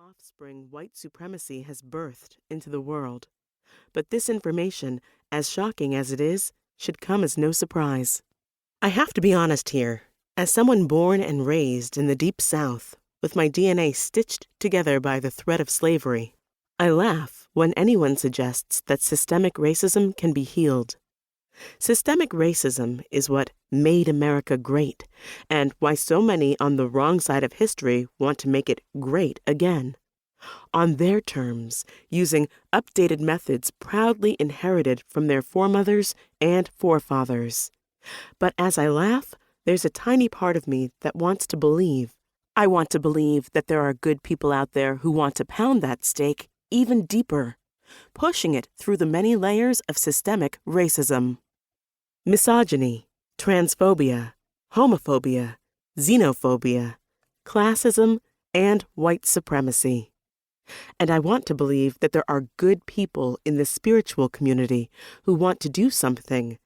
offspring white supremacy has birthed into the world. But this information, as shocking as it is, should come as no surprise. I have to be honest here. As someone born and raised in the Deep South, with my DNA stitched together by the thread of slavery, I laugh when anyone suggests that systemic racism can be healed. Systemic racism is what made America great, and why so many on the wrong side of history want to make it great again. On their terms, using updated methods proudly inherited from their foremothers and forefathers. But as I laugh, there's a tiny part of me that wants to believe. I want to believe that there are good people out there who want to pound that stake even deeper, pushing it through the many layers of systemic racism. Misogyny, transphobia, homophobia, xenophobia, classism, and white supremacy. And I want to believe that there are good people in the spiritual community who want to do something,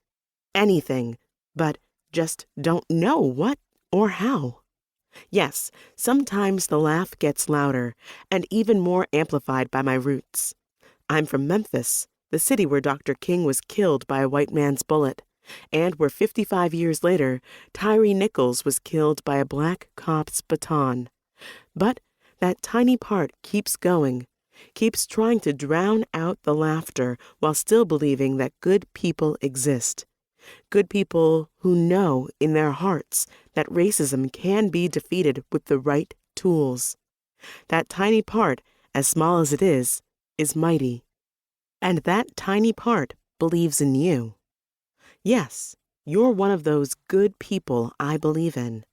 anything, but just don't know what or how. Yes, sometimes the laugh gets louder and even more amplified by my roots. I'm from Memphis, the city where Dr. King was killed by a white man's bullet, and where 55 years later, Tyree Nichols was killed by a black cop's baton. But that tiny part keeps going, keeps trying to drown out the laughter while still believing that good people exist. Good people who know in their hearts that racism can be defeated with the right tools. That tiny part, as small as it is mighty. And that tiny part believes in you. Yes, you're one of those good people I believe in.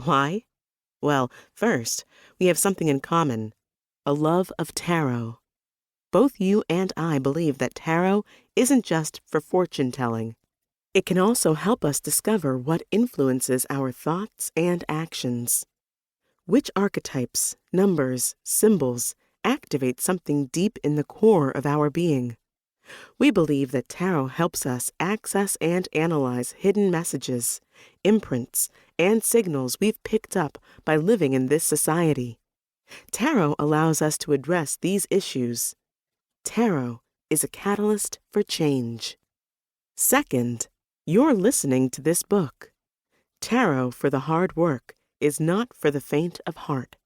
Why? Well, first, we have something in common, a love of tarot. Both you and I believe that tarot isn't just for fortune-telling. It can also help us discover what influences our thoughts and actions. Which archetypes, numbers, symbols activate something deep in the core of our being. We believe that tarot helps us access and analyze hidden messages, imprints, and signals we've picked up by living in this society. Tarot allows us to address these issues. Tarot is a catalyst for change. Second, you're listening to this book. Tarot for the hard work is not for the faint of heart.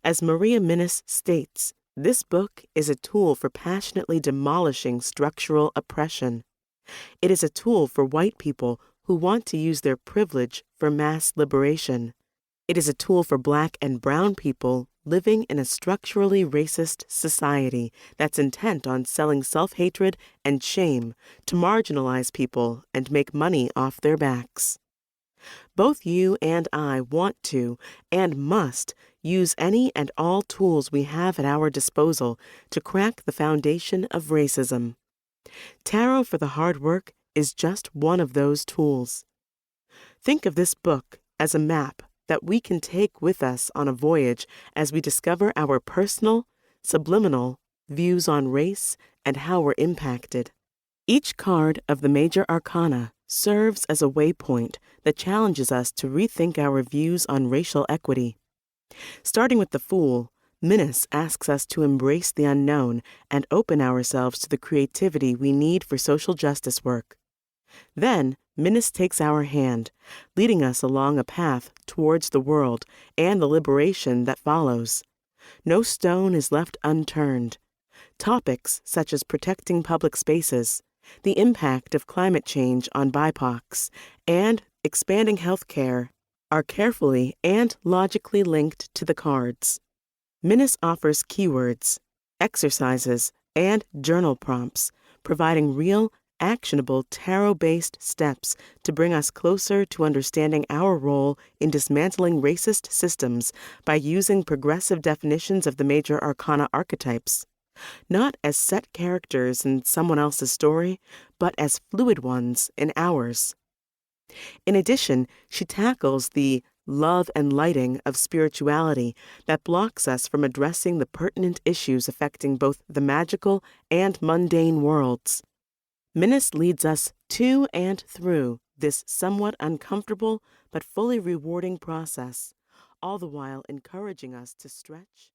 As Maria Minnis states, this book is a tool for passionately demolishing structural oppression. It is a tool for white people who want to use their privilege for mass liberation. It is a tool for black and brown people living in a structurally racist society that's intent on selling self-hatred and shame to marginalize people and make money off their backs. Both you and I want to and must use any and all tools we have at our disposal to crack the foundation of racism. Tarot for the hard work is just one of those tools. Think of this book as a map that we can take with us on a voyage as we discover our personal, subliminal views on race and how we're impacted. Each card of the Major Arcana serves as a waypoint that challenges us to rethink our views on racial equity. Starting with the Fool, Minnis asks us to embrace the unknown and open ourselves to the creativity we need for social justice work. Then, Minnis takes our hand, leading us along a path towards the world and the liberation that follows. No stone is left unturned. Topics such as protecting public spaces, the impact of climate change on BIPOCs, and expanding health care are carefully and logically linked to the cards. Minnis offers keywords, exercises, and journal prompts, providing real, actionable tarot-based steps to bring us closer to understanding our role in dismantling racist systems by using progressive definitions of the Major Arcana archetypes, not as set characters in someone else's story, but as fluid ones in ours. In addition, she tackles the love and lighting of spirituality that blocks us from addressing the pertinent issues affecting both the magical and mundane worlds. Minnis leads us to and through this somewhat uncomfortable but fully rewarding process, all the while encouraging us to stretch